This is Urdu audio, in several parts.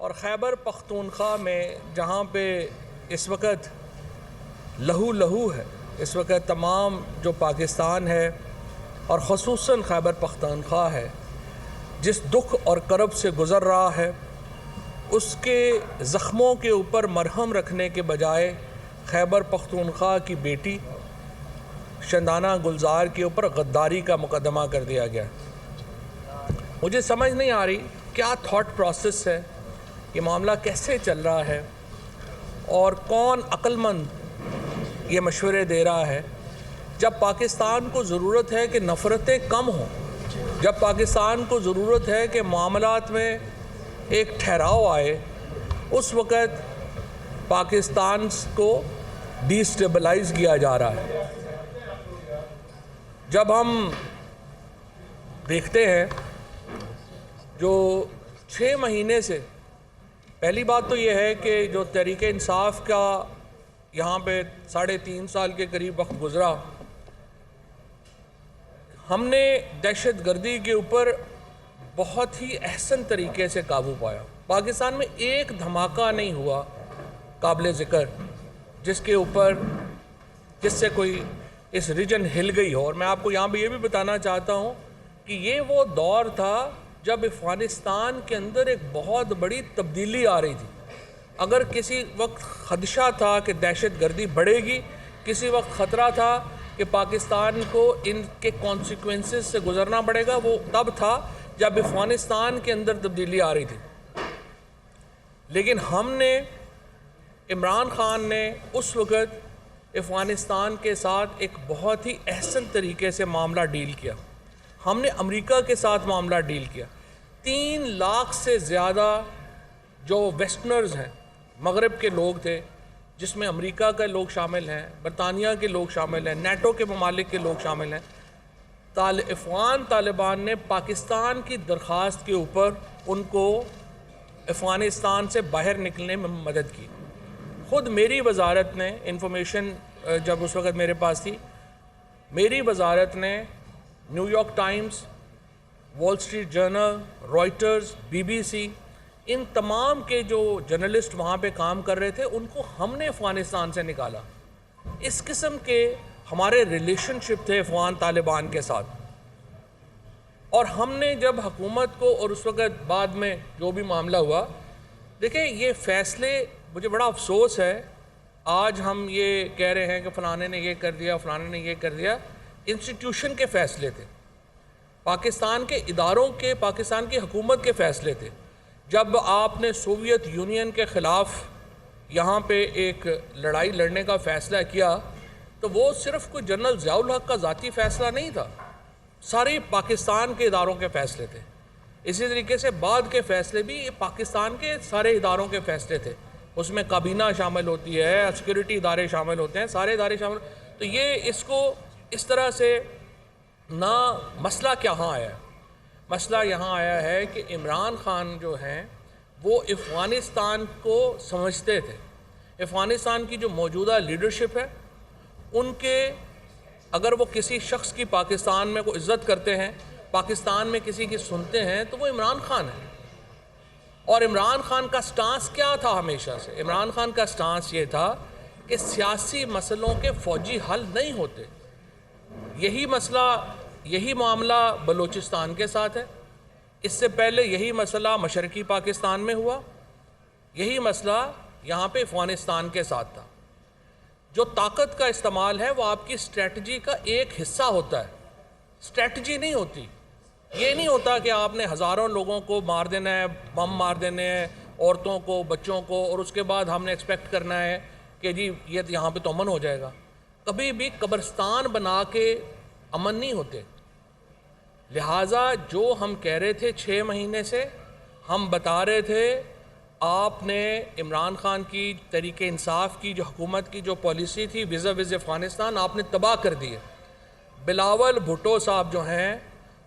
اور خیبر پختونخوا میں جہاں پہ اس وقت لہو ہے، اس وقت تمام جو پاکستان ہے اور خصوصاً خیبر پختونخوا ہے جس دکھ اور کرب سے گزر رہا ہے، اس کے زخموں کے اوپر مرہم رکھنے کے بجائے خیبر پختونخوا کی بیٹی شندانہ گلزار کے اوپر غداری کا مقدمہ کر دیا گیا۔ مجھے سمجھ نہیں آ رہی کیا تھاٹ پروسیس ہے، یہ معاملہ کیسے چل رہا ہے اور کون عقل مند یہ مشورے دے رہا ہے، جب پاکستان کو ضرورت ہے کہ نفرتیں کم ہوں، جب پاکستان کو ضرورت ہے کہ معاملات میں ایک ٹھہراؤ آئے، اس وقت پاکستان کو ڈی سٹیبلائز کیا جا رہا ہے۔ جب ہم دیکھتے ہیں جو 6 مہینے سے، پہلی بات تو یہ ہے کہ جو تحریک انصاف کا یہاں پہ 3.5 سال کے قریب وقت گزرا، ہم نے دہشت گردی کے اوپر بہت ہی احسن طریقے سے قابو پایا۔ پاکستان میں ایک دھماکہ نہیں ہوا قابل ذکر جس کے اوپر جس سے کوئی اس ریجن ہل گئی ہو۔ اور میں آپ کو یہاں پہ یہ بھی بتانا چاہتا ہوں کہ یہ وہ دور تھا جب افغانستان کے اندر ایک بہت بڑی تبدیلی آ رہی تھی۔ اگر کسی وقت خدشہ تھا کہ دہشت گردی بڑھے گی، کسی وقت خطرہ تھا کہ پاکستان کو ان کے کانسیکوینسز سے گزرنا پڑے گا، وہ تب تھا جب افغانستان کے اندر تبدیلی آ رہی تھی۔ لیکن ہم نے، عمران خان نے اس وقت افغانستان کے ساتھ ایک بہت ہی احسن طریقے سے معاملہ ڈیل کیا۔ ہم نے امریکہ کے ساتھ معاملہ ڈیل کیا۔ 3 لاکھ سے زیادہ جو ویسٹرنرز ہیں، مغرب کے لوگ تھے، جس میں امریکہ کے لوگ شامل ہیں، برطانیہ کے لوگ شامل ہیں، نیٹو کے ممالک کے لوگ شامل ہیں، افغان طالبان نے پاکستان کی درخواست کے اوپر ان کو افغانستان سے باہر نکلنے میں مدد کی۔ خود میری وزارت نے انفارمیشن جب اس وقت میرے پاس تھی، میری وزارت نے New York Times, Wall Street Journal, Reuters, BBC، ان تمام کے جو جرنلسٹ وہاں پہ کام کر رہے تھے، ان کو ہم نے افغانستان سے نکالا۔ اس قسم کے ہمارے ریلیشن شپ تھے افغان طالبان کے ساتھ۔ اور ہم نے جب حکومت کو، اور اس وقت بعد میں جو بھی معاملہ ہوا، دیکھیں یہ فیصلے، مجھے بڑا افسوس ہے آج ہم یہ کہہ رہے ہیں کہ فلانے نے یہ کر دیا، فلانے نے یہ کر دیا، انسٹیٹیوشن کے فیصلے تھے، پاکستان کے اداروں کے، پاکستان کی حکومت کے فیصلے تھے۔ جب آپ نے سوویت یونین کے خلاف یہاں پہ ایک لڑائی لڑنے کا فیصلہ کیا، تو وہ صرف کوئی جنرل ضیاء الحق کا ذاتی فیصلہ نہیں تھا، سارے پاکستان کے اداروں کے فیصلے تھے۔ اسی طریقے سے بعد کے فیصلے بھی پاکستان کے سارے اداروں کے فیصلے تھے، اس میں کابینہ شامل ہوتی ہے، سیکورٹی ادارے شامل ہوتے ہیں، سارے ادارے شامل۔ تو یہ اس کو اس طرح سے نہ، مسئلہ کہاں آیا ہے؟ مسئلہ یہاں آیا ہے کہ عمران خان جو ہیں وہ افغانستان کو سمجھتے تھے، افغانستان کی جو موجودہ لیڈرشپ ہے ان کے، اگر وہ کسی شخص کی پاکستان میں کو عزت کرتے ہیں، پاکستان میں کسی کی سنتے ہیں، تو وہ عمران خان ہے۔ اور عمران خان کا سٹانس کیا تھا ہمیشہ سے؟ عمران خان کا سٹانس یہ تھا کہ سیاسی مسئلوں کے فوجی حل نہیں ہوتے۔ یہی مسئلہ، یہی معاملہ بلوچستان کے ساتھ ہے، اس سے پہلے یہی مسئلہ مشرقی پاکستان میں ہوا، یہی مسئلہ یہاں پہ افغانستان کے ساتھ تھا۔ جو طاقت کا استعمال ہے وہ آپ کی اسٹریٹجی کا ایک حصہ ہوتا ہے، اسٹریٹجی نہیں ہوتی۔ یہ نہیں ہوتا کہ آپ نے ہزاروں لوگوں کو مار دینا ہے، بم مار دینے ہیں، عورتوں کو، بچوں کو، اور اس کے بعد ہم نے ایکسپیکٹ کرنا ہے کہ جی یہ یہاں پہ تو امن ہو جائے گا۔ کبھی بھی قبرستان بنا کے امن نہیں ہوتے۔ لہٰذا جو ہم کہہ رہے تھے 6 مہینے سے، ہم بتا رہے تھے آپ نے عمران خان کی، تحریک انصاف کی جو حکومت کی جو پالیسی تھی وز افغانستان، آپ نے تباہ کر دی ہے۔ بلاول بھٹو صاحب جو ہیں،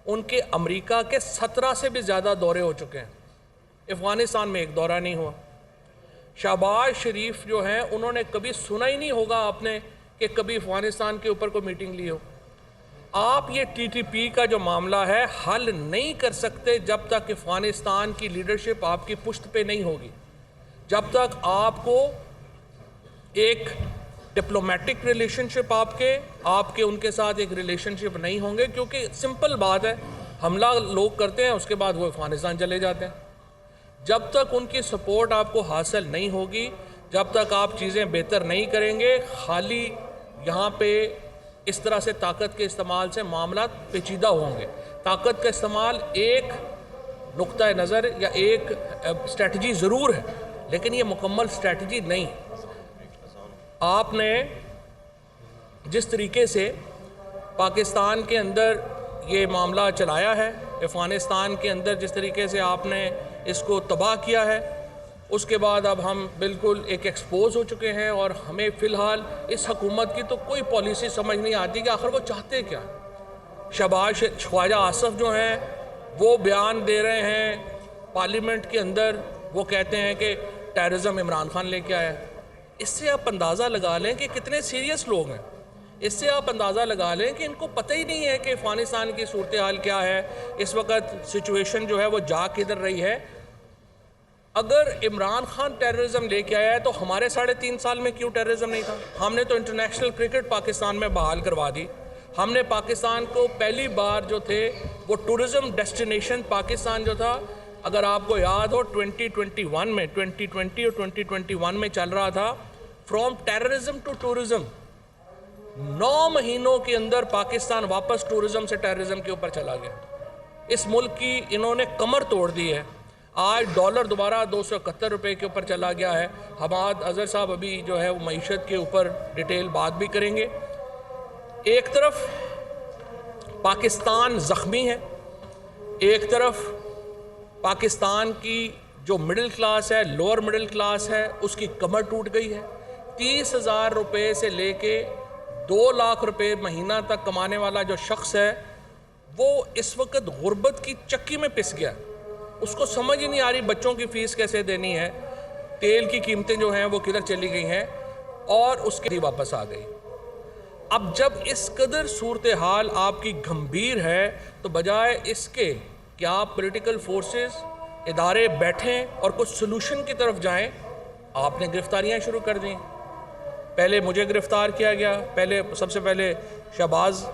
ان کے امریکہ کے 17 سے بھی زیادہ دورے ہو چکے ہیں، افغانستان میں ایک دورہ نہیں ہوا۔ شہباز شریف جو ہیں، انہوں نے کبھی سنا ہی نہیں ہوگا آپ نے کہ کبھی افغانستان کے اوپر کوئی میٹنگ لی ہو۔ آپ یہ ٹی ٹی پی کا جو معاملہ ہے حل نہیں کر سکتے جب تک افغانستان کی لیڈرشپ آپ کی پشت پہ نہیں ہوگی، جب تک آپ کو ایک ڈپلومیٹک ریلیشن شپ آپ کے ان کے ساتھ ایک ریلیشن شپ نہیں ہوں گے، کیونکہ سمپل بات ہے، حملہ لوگ کرتے ہیں اس کے بعد وہ افغانستان چلے جاتے ہیں۔ جب تک ان کی سپورٹ آپ کو حاصل نہیں ہوگی، جب تک آپ چیزیں بہتر نہیں کریں گے، خالی یہاں پہ اس طرح سے طاقت کے استعمال سے معاملات پیچیدہ ہوں گے۔ طاقت کا استعمال ایک نقطہ نظر یا ایک اسٹریٹجی ضرور ہے، لیکن یہ مکمل اسٹریٹجی نہیں۔ آپ نے جس طریقے سے پاکستان کے اندر یہ معاملہ چلایا ہے، افغانستان کے اندر جس طریقے سے آپ نے اس کو تباہ کیا ہے، اس کے بعد اب ہم بالکل ایک ایکسپوز ہو چکے ہیں، اور ہمیں فی الحال اس حکومت کی تو کوئی پالیسی سمجھ نہیں آتی کہ آخر وہ چاہتے کیا۔ شہباز خواجہ آصف جو ہیں وہ بیان دے رہے ہیں پارلیمنٹ کے اندر، وہ کہتے ہیں کہ ٹیررزم عمران خان لے کے آیا ہے۔ اس سے آپ اندازہ لگا لیں کہ کتنے سیریس لوگ ہیں، اس سے آپ اندازہ لگا لیں کہ ان کو پتہ ہی نہیں ہے کہ افغانستان کی صورتحال کیا ہے، اس وقت سچویشن جو ہے وہ جا کدھر رہی ہے۔ اگر عمران خان ٹیررزم لے کے آیا ہے تو ہمارے 3.5 سال میں کیوں ٹیررزم نہیں تھا؟ ہم نے تو انٹرنیشنل کرکٹ پاکستان میں بحال کروا دی، ہم نے پاکستان کو پہلی بار جو تھے وہ ٹورزم ڈیسٹینیشن پاکستان جو تھا، اگر آپ کو یاد ہو 2021 میں 2020 اور 2021 میں چل رہا تھا فرام ٹیررزم ٹو ٹورزم۔ 9 مہینوں کے اندر پاکستان واپس ٹورزم سے ٹیررزم کے اوپر چلا گیا۔ اس ملک کی انہوں نے کمر توڑ دی ہے۔ آج ڈالر دوبارہ 271 روپے کے اوپر چلا گیا ہے۔ حماد اظہر صاحب ابھی جو ہے وہ معیشت کے اوپر ڈیٹیل بات بھی کریں گے۔ ایک طرف پاکستان زخمی ہے، ایک طرف پاکستان کی جو مڈل کلاس ہے، لوور مڈل کلاس ہے، اس کی کمر ٹوٹ گئی ہے۔ 30,000 روپے سے لے کے 2 لاکھ روپے مہینہ تک کمانے والا جو شخص ہے وہ اس وقت غربت کی چکی میں پس گیا، اس کو سمجھ ہی نہیں آ رہی بچوں کی فیس کیسے دینی ہے، تیل کی قیمتیں جو ہیں وہ کدھر چلی گئی ہیں، اور اس کے واپس آ گئی۔ اب جب اس قدر صورتحال آپ کی گھمبیر ہے تو بجائے اس کے کہ آپ پولیٹیکل فورسز ادارے بیٹھیں اور کچھ سلوشن کی طرف جائیں، آپ نے گرفتاریاں شروع کر دیں۔ پہلے مجھے گرفتار کیا گیا، سب سے پہلے شہباز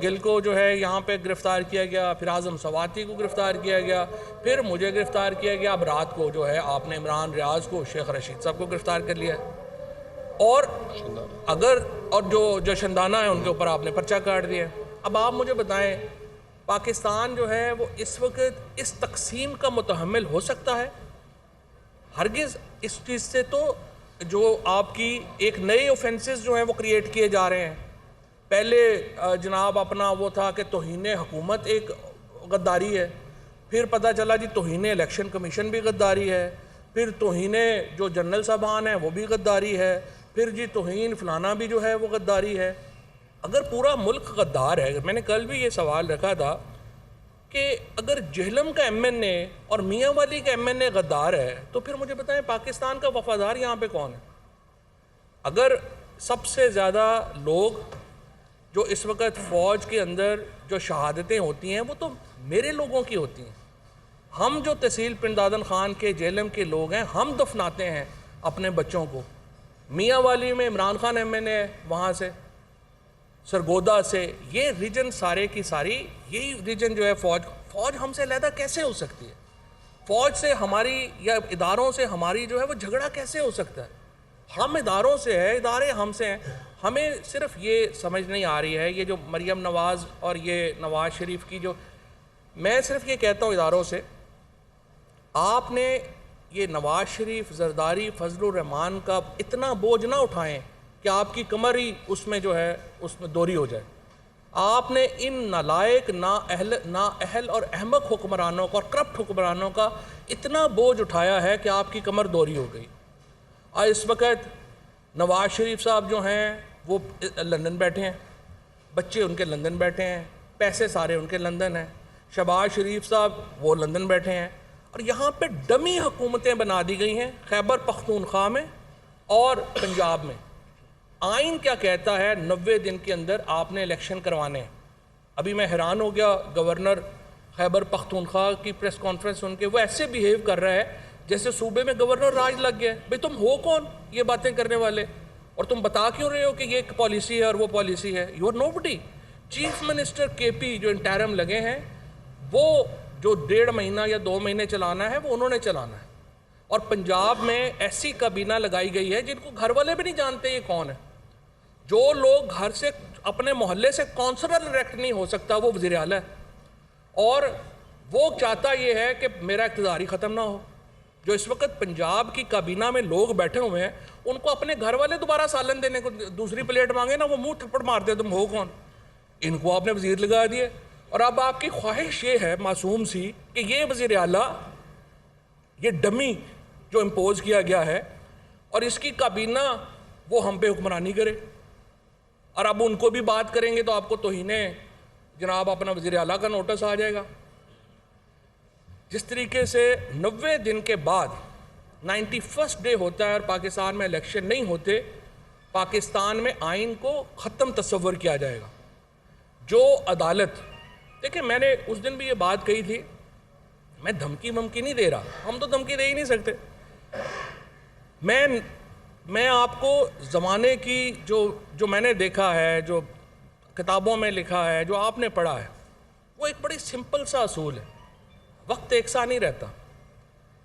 گل کو جو ہے یہاں پہ گرفتار کیا گیا، پھر اعظم سواتی کو گرفتار کیا گیا، پھر مجھے گرفتار کیا گیا، اب رات کو جو ہے آپ نے عمران ریاض کو، شیخ رشید صاحب کو گرفتار کر لیا ہے، اور جو شندانہ ہیں ان کے اوپر آپ نے پرچہ کاٹ دیا ہے۔ اب آپ مجھے بتائیں پاکستان جو ہے وہ اس وقت اس تقسیم کا متحمل ہو سکتا ہے؟ ہرگز۔ اس چیز سے تو جو آپ کی ایک نئے اوفینسز جو ہیں وہ کریٹ کیے جا رہے ہیں۔ پہلے جناب اپنا وہ تھا کہ توہین حکومت ایک غداری ہے، پھر پتہ چلا جی توہین الیکشن کمیشن بھی غداری ہے، پھر توہین جو جنرل صاحبان ہیں وہ بھی غداری ہے، پھر جی توہین فلانا بھی جو ہے وہ غداری ہے۔ اگر پورا ملک غدار ہے، میں نے کل بھی یہ سوال رکھا تھا کہ اگر جہلم کا ایم این اے اور میاں والی کا ایم این اے غدار ہے تو پھر مجھے بتائیں پاکستان کا وفادار یہاں پہ کون ہے؟ اگر سب سے زیادہ لوگ جو اس وقت فوج کے اندر جو شہادتیں ہوتی ہیں وہ تو میرے لوگوں کی ہوتی ہیں، ہم جو تحصیل پنڈادن خان کے جہلم کے لوگ ہیں ہم دفناتے ہیں اپنے بچوں کو۔ میاں والی میں عمران خان ایم این اے ہے، وہاں سے سرگودا سے، یہ ریجن سارے کی ساری، یہی ریجن جو ہے فوج ہم سے علیحدہ کیسے ہو سکتی ہے؟ فوج سے ہماری یا اداروں سے ہماری جو ہے وہ جھگڑا کیسے ہو سکتا ہے؟ ہم اداروں سے ہے، ادارے ہم سے ہیں۔ ہمیں صرف یہ سمجھ نہیں آ رہی ہے، یہ جو مریم نواز اور یہ نواز شریف کی جو، میں صرف یہ کہتا ہوں اداروں سے، آپ نے یہ نواز شریف، زرداری، فضل الرحمان کا اتنا بوجھ نہ اٹھائیں کہ آپ کی کمر ہی اس میں جو ہے اس میں دوری ہو جائے۔ آپ نے ان نالائق، نااہل اور احمق حکمرانوں کا اور کرپٹ حکمرانوں کا اتنا بوجھ اٹھایا ہے کہ آپ کی کمر دوری ہو گئی۔ اور اس وقت نواز شریف صاحب جو ہیں وہ لندن بیٹھے ہیں، بچے ان کے لندن بیٹھے ہیں، پیسے سارے ان کے لندن ہیں۔ شہباز شریف صاحب وہ لندن بیٹھے ہیں، اور یہاں پہ ڈمی حکومتیں بنا دی گئی ہیں خیبر پختونخوا میں اور پنجاب میں۔ آئین کیا کہتا ہے؟ 90 دن کے اندر آپ نے الیکشن کروانے ہیں۔ ابھی میں حیران ہو گیا گورنر خیبر پختونخوا کی پریس کانفرنس سن کے، وہ ایسے بیہیو کر رہا ہے جیسے صوبے میں گورنر راج لگ گیا ہے. بھئی تم ہو کون یہ باتیں کرنے والے؟ اور تم بتا کیوں رہے ہو کہ یہ ایک پالیسی ہے اور وہ پالیسی ہے؟ You are no buddy. Chief minister K P جو انٹرم لگے ہیں، وہ جو 1.5 مہینہ یا 2 مہینے چلانا ہے وہ انہوں نے چلانا ہے. اور پنجاب میں ایسی کابینہ لگائی گئی ہے جن کو گھر والے بھی نہیں جانتے یہ کون ہے. جو لوگ گھر سے اپنے محلے سے کونسلر الیکٹ نہیں ہو سکتا وہ وزیر اعلیٰ ہے. اور وہ چاہتا یہ ہے کہ میرا اقتدار ہی ختم نہ ہو. جو اس وقت پنجاب کی کابینہ میں لوگ بیٹھے ہوئے ہیں، ان کو اپنے گھر والے دوبارہ سالن دینے کو دوسری پلیٹ مانگے نا، وہ منہ تھپڑ مارتے تم ہو کون. ان کو آپ نے وزیر لگا دیے. اور اب آپ کی خواہش یہ ہے معصوم سی کہ یہ وزیر اعلیٰ، یہ ڈمی جو امپوز کیا گیا ہے، اور اس کی کابینہ وہ ہم پہ حکمرانی کرے. اور اب ان کو بھی بات کریں گے تو آپ کو توہین جناب اپنا وزیر اعلیٰ کا نوٹس آ جائے گا. جس طریقے سے 90 دن کے بعد 91st ڈے ہوتا ہے اور پاکستان میں الیکشن نہیں ہوتے، پاکستان میں آئین کو ختم تصور کیا جائے گا. جو عدالت، دیکھیں میں نے اس دن بھی یہ بات کہی تھی، میں دھمکی ومکی نہیں دے رہا، ہم تو دھمکی دے ہی نہیں سکتے. میں آپ کو زمانے کی جو میں نے دیکھا ہے، جو کتابوں میں لکھا ہے، جو آپ نے پڑھا ہے، وہ ایک بڑی سمپل سا اصول ہے. وقت ایک سا نہیں رہتا.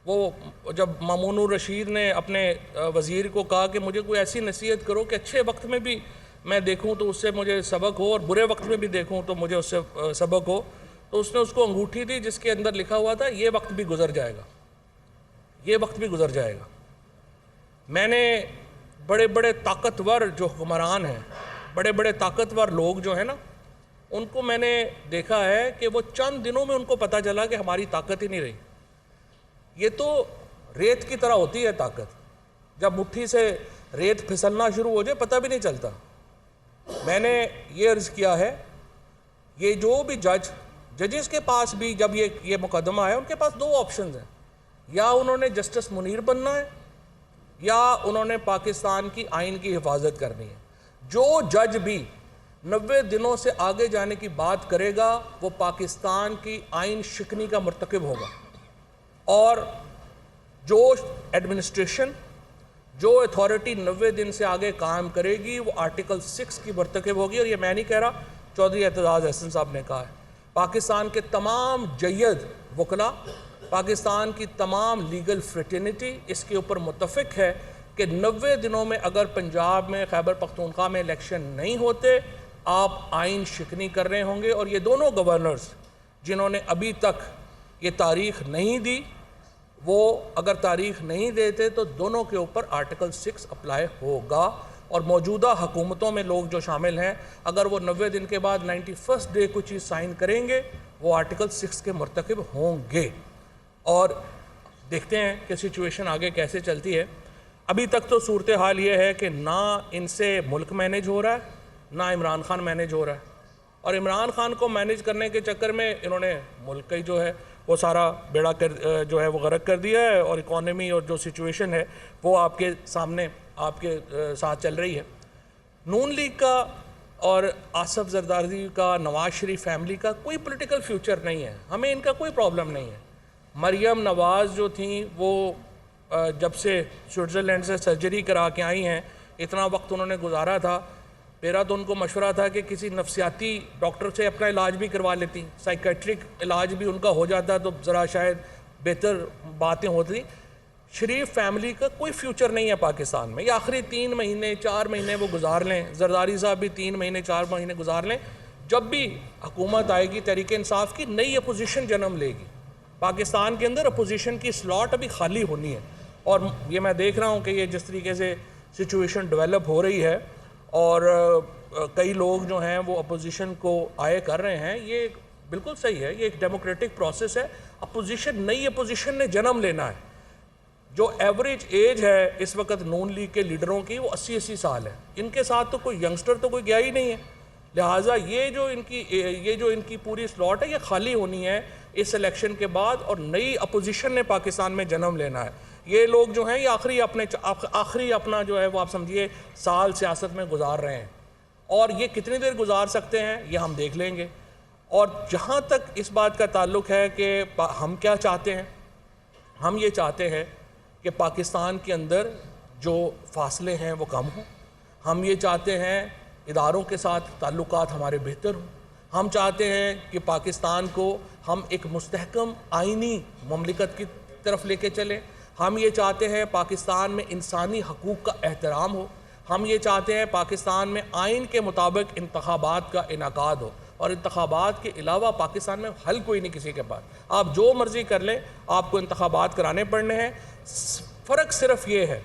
وہ جب مامون الرشید نے اپنے وزیر کو کہا کہ مجھے کوئی ایسی نصیحت کرو کہ اچھے وقت میں بھی میں دیکھوں تو اس سے مجھے سبق ہو، اور برے وقت میں بھی دیکھوں تو مجھے اس سے سبق ہو، تو اس نے اس کو انگوٹھی دی جس کے اندر لکھا ہوا تھا یہ وقت بھی گزر جائے گا، یہ وقت بھی گزر جائے گا. میں نے بڑے بڑے طاقتور جو حکمران ہیں، بڑے بڑے طاقتور لوگ جو ہیں نا، ان کو میں نے دیکھا ہے کہ وہ چند دنوں میں ان کو پتہ چلا کہ ہماری طاقت ہی نہیں رہی. یہ تو ریت کی طرح ہوتی ہے طاقت، جب مٹھی سے ریت پھسلنا شروع ہو جائے پتہ بھی نہیں چلتا. میں نے یہ عرض کیا ہے، یہ جو بھی ججز کے پاس بھی جب یہ مقدمہ ہے، ان کے پاس 2 آپشنز ہیں. یا انہوں نے جسٹس منیر بننا ہے، یا انہوں نے پاکستان کی آئین کی حفاظت کرنی ہے. جو جج بھی 90 دنوں سے آگے جانے کی بات کرے گا وہ پاکستان کی آئین شکنی کا مرتکب ہوگا. اور جو ایڈمنسٹریشن، جو اتھارٹی 90 دن سے آگے کام کرے گی وہ آرٹیکل 6 کی مرتکب ہوگی. اور یہ میں نہیں کہہ رہا، چودھری اعتزاز احسن صاحب نے کہا ہے. پاکستان کے تمام جید وکلاء، پاکستان کی تمام لیگل فریٹرنیٹی اس کے اوپر متفق ہے کہ 90 دنوں میں اگر پنجاب میں خیبر پختونخوا میں الیکشن نہیں ہوتے، آپ آئین شکنی کر رہے ہوں گے. اور یہ دونوں گورنرز جنہوں نے ابھی تک یہ تاریخ نہیں دی، وہ اگر تاریخ نہیں دیتے تو دونوں کے اوپر آرٹیکل 6 اپلائی ہوگا. اور موجودہ حکومتوں میں لوگ جو شامل ہیں، اگر وہ 90 دن کے بعد 91st ڈے کوئی چیز سائن کریں گے، وہ آرٹیکل 6 کے مرتکب ہوں گے. اور دیکھتے ہیں کہ سچویشن آگے کیسے چلتی ہے. ابھی تک تو صورتحال یہ ہے کہ نہ ان سے ملک مینیج ہو رہا ہے، نہ عمران خان مینیج ہو رہا ہے. اور عمران خان کو مینیج کرنے کے چکر میں انہوں نے ملک کا ہی جو ہے وہ سارا بیڑا جو ہے وہ غرق کر دیا ہے. اور اکانومی اور جو سچویشن ہے وہ آپ کے سامنے آپ کے ساتھ چل رہی ہے. نون لیگ کا اور آصف زرداری کا، نواز شریف فیملی کا کوئی پولیٹیکل فیوچر نہیں ہے. ہمیں ان کا کوئی پرابلم نہیں ہے. مریم نواز جو تھیں وہ جب سے سوئٹزرلینڈ سے سرجری کرا کے آئی ہیں، اتنا وقت انہوں نے گزارا تھا. میرا تو ان کو مشورہ تھا کہ کسی نفسیاتی ڈاکٹر سے اپنا علاج بھی کروا لیتی، سائیکیٹرک علاج بھی ان کا ہو جاتا تو ذرا شاید بہتر باتیں ہوتی. شریف فیملی کا کوئی فیوچر نہیں ہے پاکستان میں. یہ آخری 3 مہینے 4 مہینے وہ گزار لیں، زرداری صاحب بھی 3 مہینے 4 مہینے گزار لیں. جب بھی حکومت آئے گی تحریک انصاف کی، نئی اپوزیشن جنم لے گی. پاکستان کے اندر اپوزیشن کی سلاٹ ابھی خالی ہونی ہے. اور یہ میں دیکھ رہا ہوں کہ یہ جس طریقے سے سچویشن ڈیولپ ہو رہی ہے اور کئی لوگ جو ہیں وہ اپوزیشن کو آئے کر رہے ہیں، یہ بالکل صحیح ہے. یہ ایک ڈیموکریٹک پروسیس ہے. اپوزیشن، نئی اپوزیشن نے جنم لینا ہے. جو ایوریج ایج ہے اس وقت نون لیگ کے لیڈروں کی وہ 80 سال ہے. ان کے ساتھ تو کوئی ینگسٹر تو کوئی گیا ہی نہیں ہے. لہٰذا یہ جو ان کی پوری سلاٹ ہے یہ خالی ہونی ہے اس الیکشن کے بعد، اور نئی اپوزیشن نے پاکستان میں جنم لینا ہے. یہ لوگ جو ہیں یہ آخری اپنا جو ہے وہ آپ سمجھیے سال سیاست میں گزار رہے ہیں. اور یہ کتنی دیر گزار سکتے ہیں یہ ہم دیکھ لیں گے. اور جہاں تک اس بات کا تعلق ہے کہ ہم کیا چاہتے ہیں، ہم یہ چاہتے ہیں کہ پاکستان کے اندر جو فاصلے ہیں وہ کم ہوں. ہم یہ چاہتے ہیں اداروں کے ساتھ تعلقات ہمارے بہتر ہوں. ہم چاہتے ہیں کہ پاکستان کو ہم ایک مستحکم آئینی مملکت کی طرف لے کے چلیں. ہم یہ چاہتے ہیں پاکستان میں انسانی حقوق کا احترام ہو. ہم یہ چاہتے ہیں پاکستان میں آئین کے مطابق انتخابات کا انعقاد ہو. اور انتخابات کے علاوہ پاکستان میں حل کوئی نہیں کسی کے پاس. آپ جو مرضی کر لیں، آپ کو انتخابات کرانے پڑنے ہیں. فرق صرف یہ ہے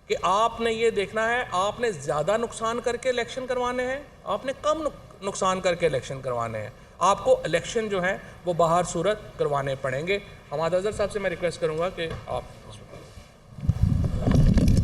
کہ آپ نے یہ دیکھنا ہے آپ نے زیادہ نقصان کر کے الیکشن کروانے ہیں، آپ نے کم نقصان کر کے الیکشن کروانے ہیں. آپ کو الیکشن جو ہیں وہ باہر صورت کروانے پڑیں گے. حماد اظہر صاحب سے میں ریکویسٹ کروں گا کہ آپ